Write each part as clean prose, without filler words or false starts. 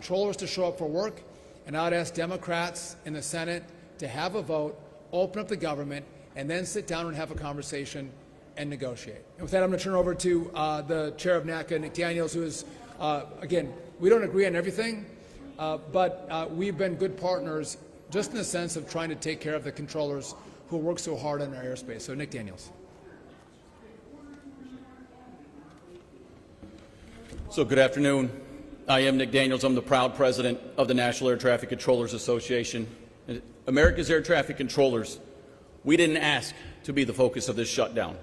controllers to show up for work, and I'd ask Democrats in the Senate to have a vote, open up the government, and then sit down and have a conversation and negotiate. And with that, I'm going to turn over to the chair of NACA, Nick Daniels, who is, again, we don't agree on everything, but we've been good partners just in the sense of trying to take care of the controllers who work so hard on our airspace. So, Nick Daniels. So, good afternoon. I am Nick Daniels. I'm the proud president of the National Air Traffic Controllers Association. America's air traffic controllers, we didn't ask to be the focus of this shutdown.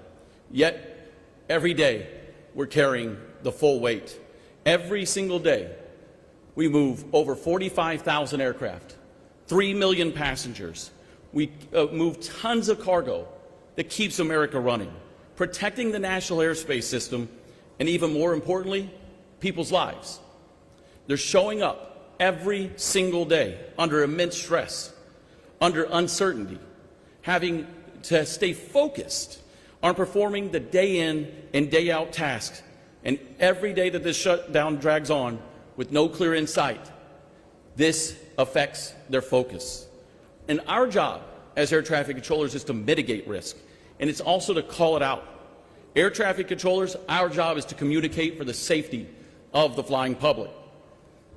Yet, every day, we're carrying the full weight. Every single day, we move over 45,000 aircraft, 3 million passengers. We move tons of cargo that keeps America running, protecting the national airspace system, and even more importantly, people's lives. They're showing up every single day under immense stress, under uncertainty, having to stay focused on performing the day in and day out tasks. And every day that this shutdown drags on with no clear end sight, this affects their focus. And our job as air traffic controllers is to mitigate risk, and it's also to call it out. Air traffic controllers, our job is to communicate for the safety of the flying public.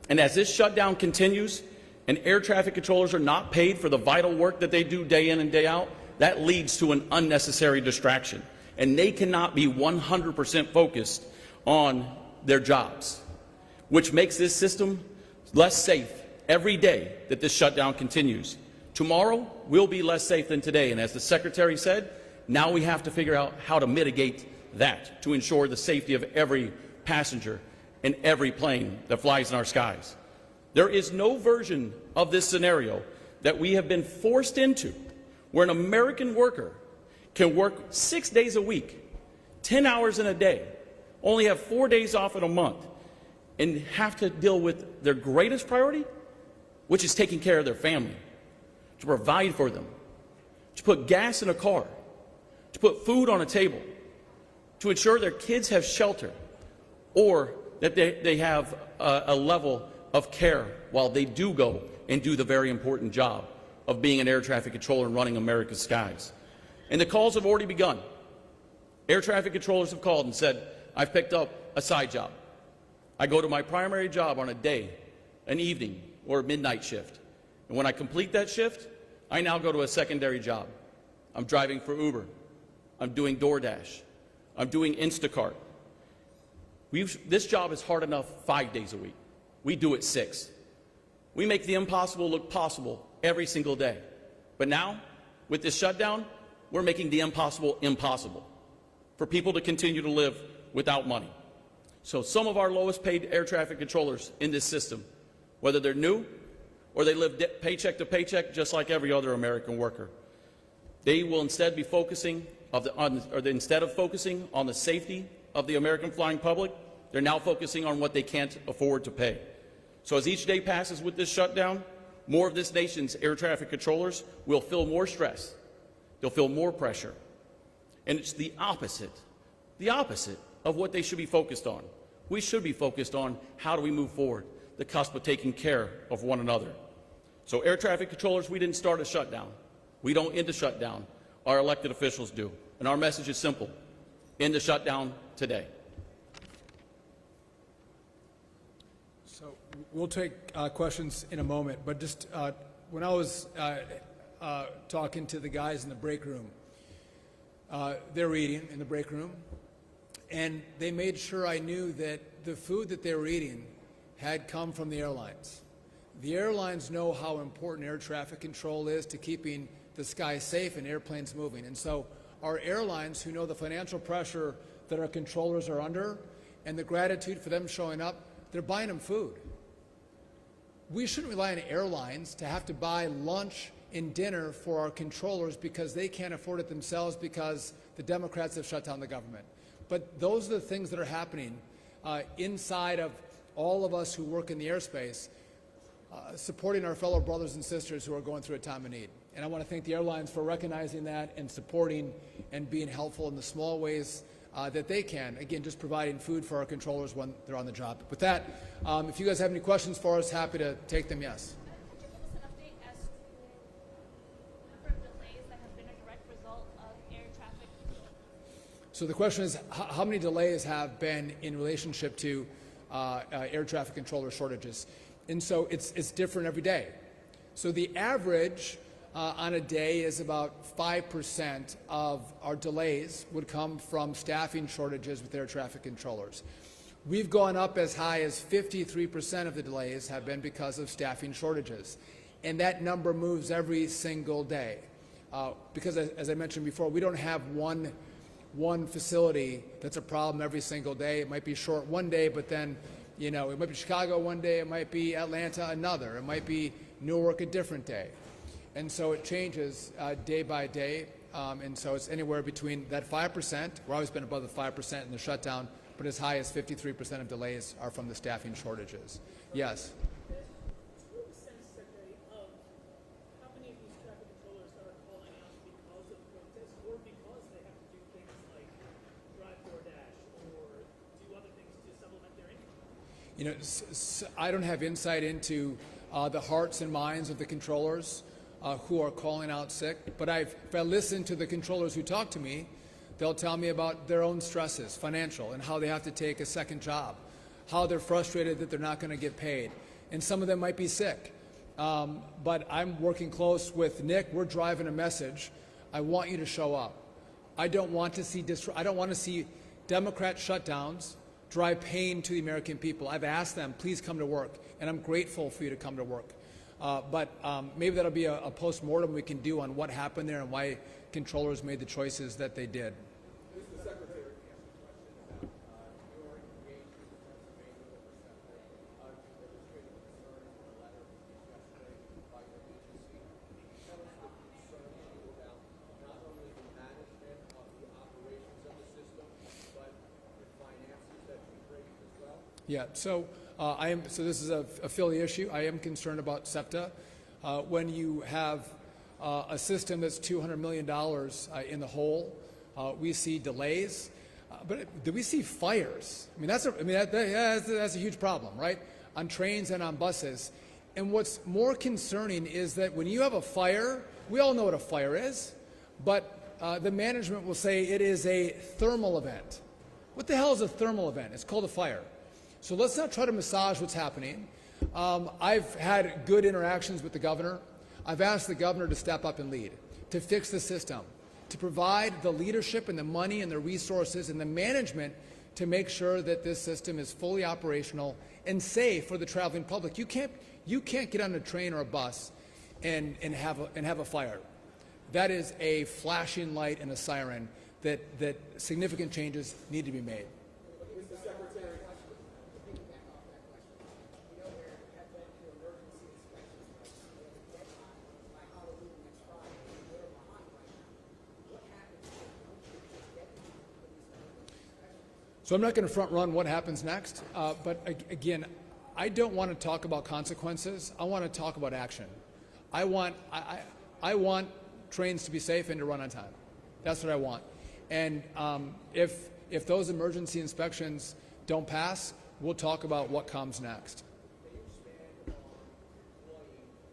And as this shutdown continues and air traffic controllers are not paid for the vital work that they do day in and day out, that leads to an unnecessary distraction. And they cannot be 100% focused on their jobs, which makes this system less safe every day that this shutdown continues. Tomorrow will be less safe than today, and as the Secretary said, now we have to figure out how to mitigate that to ensure the safety of every passenger and every plane that flies in our skies. There is no version of this scenario that we have been forced into where an American worker can work 6 days a week, 10 hours in a day, only have 4 days off in a month, and have to deal with their greatest priority, which is taking care of their family, to provide for them, to put gas in a car, to put food on a table, to ensure their kids have shelter, or that they have a level of care while they do go and do the very important job of being an air traffic controller and running America's skies. And the calls have already begun. Air traffic controllers have called and said, I've picked up a side job. I go to my primary job on a day, an evening, or a midnight shift. And when I complete that shift, I now go to a secondary job. I'm driving for Uber. I'm doing DoorDash. I'm doing Instacart. This job is hard enough 5 days a week. We do it 6. We make the impossible look possible every single day. But now, with this shutdown, we're making the impossible impossible for people to continue to live without money. So some of our lowest paid air traffic controllers in this system, whether they're new or they live paycheck to paycheck just like every other American worker, they will instead be focusing instead of focusing on the safety of the American flying public, they're now focusing on what they can't afford to pay. So as each day passes with this shutdown, more of this nation's air traffic controllers will feel more stress. They'll feel more pressure. And it's the opposite of what they should be focused on. We should be focused on how do we move forward, the cusp of taking care of one another. So air traffic controllers, we didn't start a shutdown. We don't end a shutdown. Our elected officials do. And our message is simple. End the shutdown today. So we'll take questions in a moment, but just when I was talking to the guys in the break room, they're eating in the break room, and they made sure I knew that the food that they were eating had come from the airlines. The airlines know how important air traffic control is to keeping the sky safe and airplanes moving. And so our airlines, who know the financial pressure that our controllers are under and the gratitude for them showing up, they're buying them food. We shouldn't rely on airlines to have to buy lunch and dinner for our controllers because they can't afford it themselves because the Democrats have shut down the government. But those are the things that are happening inside of all of us who work in the airspace, supporting our fellow brothers and sisters who are going through a time of need. And I want to thank the airlines for recognizing that and supporting and being helpful in the small ways that they can. Again, just providing food for our controllers when they're on the job. With that, if you guys have any questions for us, happy to take them, yes. Could you give us an update as to the number of delays that have been a direct result of air traffic? So the question is, how many delays have been in relationship to air traffic controller shortages? And so it's different every day. So the average on a day is about 5% of our delays would come from staffing shortages with air traffic controllers. We've gone up as high as 53% of the delays have been because of staffing shortages. And that number moves every single day. Because as I mentioned before, we don't have one facility that's a problem every single day. It might be short one day, but then, it might be Chicago one day, it might be Atlanta another, it might be Newark a different day. And so it changes day by day. And so it's anywhere between that 5%, we're always been above the 5% in the shutdown, but as high as 53% of delays are from the staffing shortages. Yes? Do you have a sense, Secretary, of how many of these traffic controllers are calling out because of protests or because they have to do things like drive DoorDash or do other things to supplement their income? I don't have insight into the hearts and minds of the controllers who are calling out sick, but if I listen to the controllers who talk to me, they'll tell me about their own stresses, financial, and how they have to take a second job, how they're frustrated that they're not going to get paid, and some of them might be sick. But I'm working close with Nick. We're driving a message. I want you to show up. I don't want to see Democrat shutdowns drive pain to the American people. I've asked them, please come to work, and I'm grateful for you to come to work. But maybe that'll be a post-mortem we can do on what happened there and why controllers made the choices that they did. Mr. Secretary, let me ask you a question about your engagement with Pennsylvania with SEPTA. You illustrated concern in a letter yesterday by your agency. Tell us the concern you about not only the management of the operations of the system, but the finances that you bring as well. Yeah, so this is a Philly issue. I am concerned about SEPTA. When you have a system that's $200 million in the hole, we see delays, but do we see fires? That's a huge problem, right? On trains and on buses. And what's more concerning is that when you have a fire, we all know what a fire is, but the management will say it is a thermal event. What the hell is a thermal event? It's called a fire. So let's not try to massage what's happening. I've had good interactions with the governor. I've asked the governor to step up and lead, to fix the system, to provide the leadership and the money and the resources and the management to make sure that this system is fully operational and safe for the traveling public. You can't get on a train or a bus and have a fire. That is a flashing light and a siren that significant changes need to be made. Mr. Secretary, So I'm not going to front run what happens next, but again, I don't want to talk about consequences. I want to talk about action. I want trains to be safe and to run on time. That's what I want. And if those emergency inspections don't pass, we'll talk about what comes next. can you expand on employing teams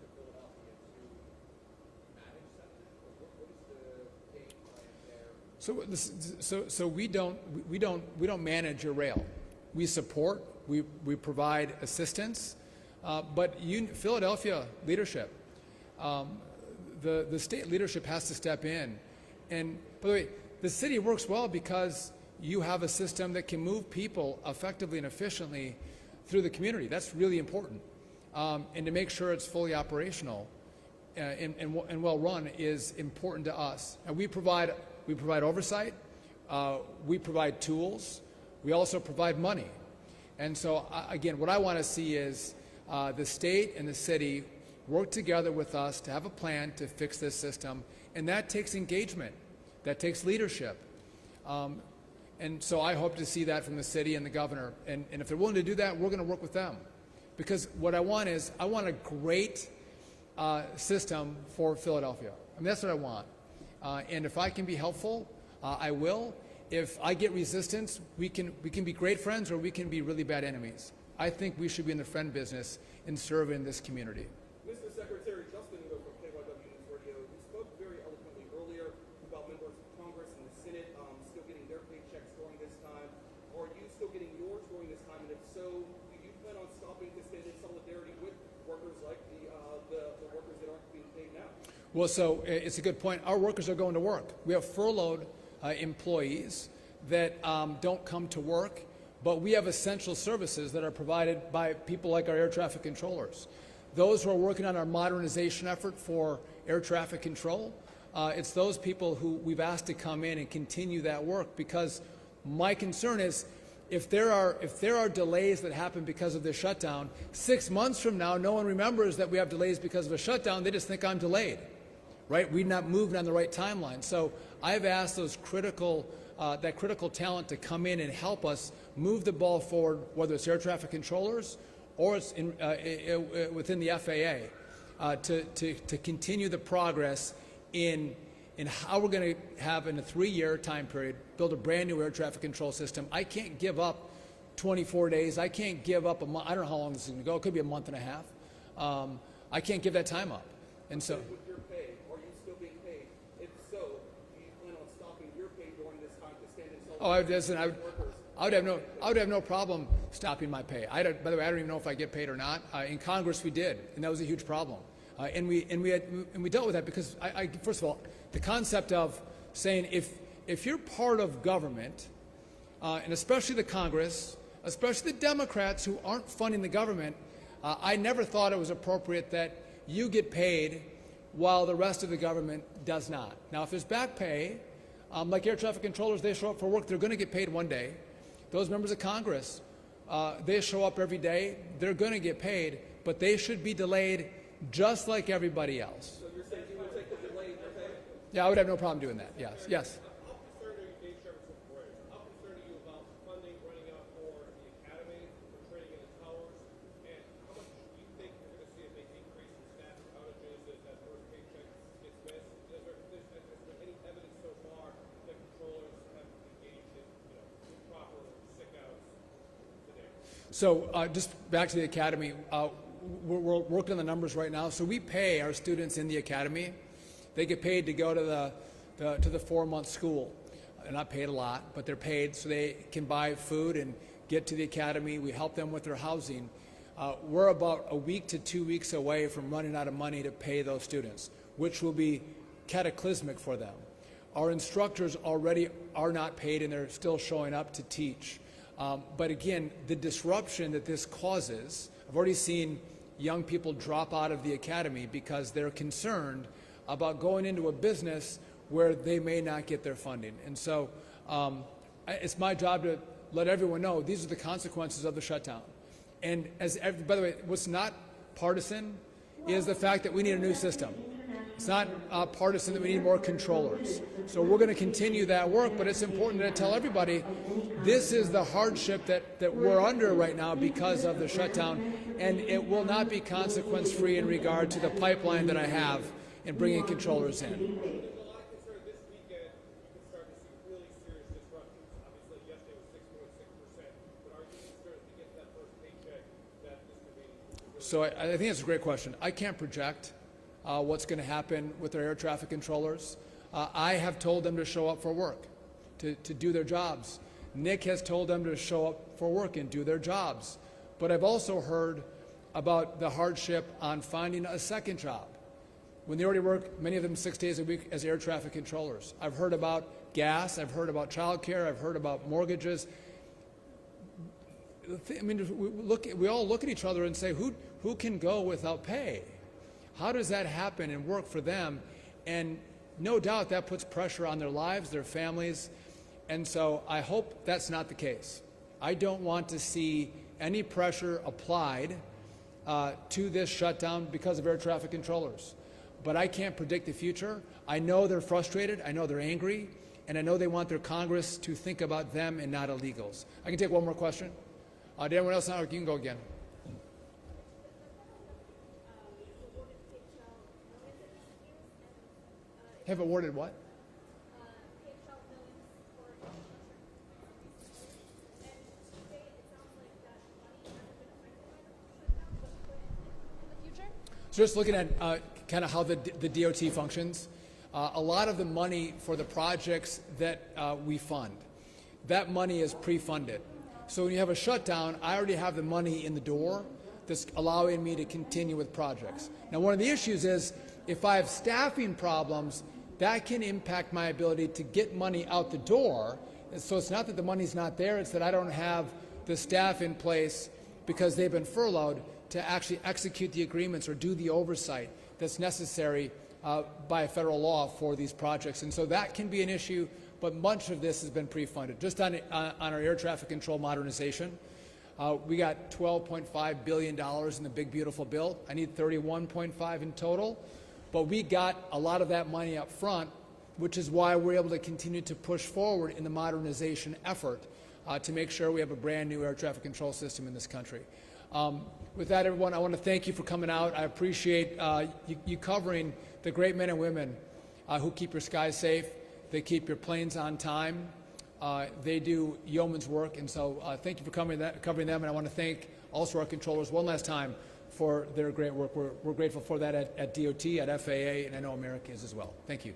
to Philadelphia to manage SEPTA? What is the game plan there? So we don't manage your rail. We support, we provide assistance, but Philadelphia leadership, the state leadership has to step in. And by the way, the city works well because you have a system that can move people effectively and efficiently through the community. That's really important. And to make sure it's fully operational and well run is important to us. And we provide oversight, we provide tools, we also provide money. And so again, what I want to see is the state and the city work together with us to have a plan to fix this system, and that takes engagement, that takes leadership. And so I hope to see that from the city and the governor. And if they're willing to do that, we're going to work with them. Because what I want is, I want a great system for Philadelphia. That's what I want. And if I can be helpful, I will. if I get resistance, we can be great friends or we can be really bad enemies. I think we should be in the friend business and serve in this community. Mr. Secretary, Justin Ngo from KYW News Radio. You spoke very eloquently earlier about members of Congress and the Senate still getting their paychecks during this time. Are you still getting yours during this time? And if so, do you plan on stopping to stand in solidarity with workers like the workers that aren't being paid now? Well, so it's a good point. Our workers are going to work. We have furloughed employees that don't come to work, but we have essential services that are provided by people like our air traffic controllers. Those who are working on our modernization effort for air traffic control, it's those people who we've asked to come in and continue that work, because my concern is if there are delays that happen because of this shutdown, 6 months from now, no one remembers that we have delays because of a shutdown. They just think I'm delayed, right? We're not moving on the right timeline. So I've asked those critical talent to come in and help us move the ball forward, whether it's air traffic controllers or it's within the FAA, to continue the progress in how we're going to have, in a 3-year time period, build a brand new air traffic control system. I can't give up 24 days. I can't give up a month. I don't know how long this is going to go. It could be a month and a half. I can't give that time up. And so, with your pay, are you still being paid? If so, do you plan on stopping your pay during this time to stand in solidarity with workers? I would have no problem stopping my pay. By the way, I don't even know if I get paid or not. In Congress, we did, and that was a huge problem. And we dealt with that because first of all, the concept of saying if you're part of government, and especially the Congress, especially the Democrats who aren't funding the government, I never thought it was appropriate that you get paid while the rest of the government does not. Now, if there's back pay, like air traffic controllers, they show up for work, they're going to get paid one day. Those members of Congress, they show up every day, they're going to get paid, but they should be delayed just like everybody else. So you're saying you will take the delay in your pay? Yeah, I would have no problem doing that. Yes. How concerned are you, Dave Sherman, how concerned are you about funding running out for the academy, for training in the towers, and how much do you think you're going to see a big increase in staff outages as that first paycheck gets missed? Has there any evidence so far that controllers have engaged in improper sick outs today? So just back to the academy, we're working on the numbers right now. So we pay our students in the academy. They get paid to go to the 4-month school. They're not paid a lot, but they're paid so they can buy food and get to the academy. We help them with their housing. We're about a week to 2 weeks away from running out of money to pay those students, which will be cataclysmic for them. Our instructors already are not paid and they're still showing up to teach. But again, the disruption that this causes, I've already seen young people drop out of the academy because they're concerned about going into a business where they may not get their funding. And so it's my job to let everyone know these are the consequences of the shutdown. And by the way, what's not partisan is the fact that we need a new system. It's not partisan that we need more controllers. So we're going to continue that work, but it's important to tell everybody this is the hardship that we're under right now because of the shutdown, and it will not be consequence-free in regard to the pipeline that I have in bringing controllers in. There's a lot of concern this weekend. You can start to see really serious disruptions. Obviously, yesterday was 6.6%, but are you concerned to get that first paycheck that this could be? So I think that's a great question. I can't project what's going to happen with our air traffic controllers. I have told them to show up for work, to do their jobs. Nick has told them to show up for work and do their jobs. But I've also heard about the hardship on finding a second job when they already work, many of them 6 days a week as air traffic controllers. I've heard about gas, I've heard about childcare, I've heard about mortgages. I mean, we all look at each other and say, who can go without pay? How does that happen and work for them? And no doubt that puts pressure on their lives, their families, and so I hope that's not the case. I don't want to see any pressure applied to this shutdown because of air traffic controllers. But I can't predict the future. I know they're frustrated, I know they're angry, and I know they want their Congress to think about them and not illegals. I can take one more question. Did anyone else know? You can go again. Have awarded Have awarded what? PHL millions for So just looking at kind of how the DOT functions, a lot of the money for the projects that we fund, that money is pre-funded. So when you have a shutdown, I already have the money in the door that's allowing me to continue with projects. Now, one of the issues is if I have staffing problems, that can impact my ability to get money out the door. And so it's not that the money's not there, it's that I don't have the staff in place because they've been furloughed to actually execute the agreements or do the oversight that's necessary by federal law for these projects. And so that can be an issue, but much of this has been pre-funded. Just on our air traffic control modernization, we got $12.5 billion in the big beautiful bill. I need 31.5 in total, but we got a lot of that money up front, which is why we're able to continue to push forward in the modernization effort to make sure we have a brand new air traffic control system in this country. With that, everyone, I want to thank you for coming out. I appreciate you covering the great men and women who keep your skies safe. They keep your planes on time. They do yeoman's work, and so thank you for covering them. And I want to thank also our controllers one last time for their great work. We're grateful for that at DOT, at FAA, and I know America is as well. Thank you.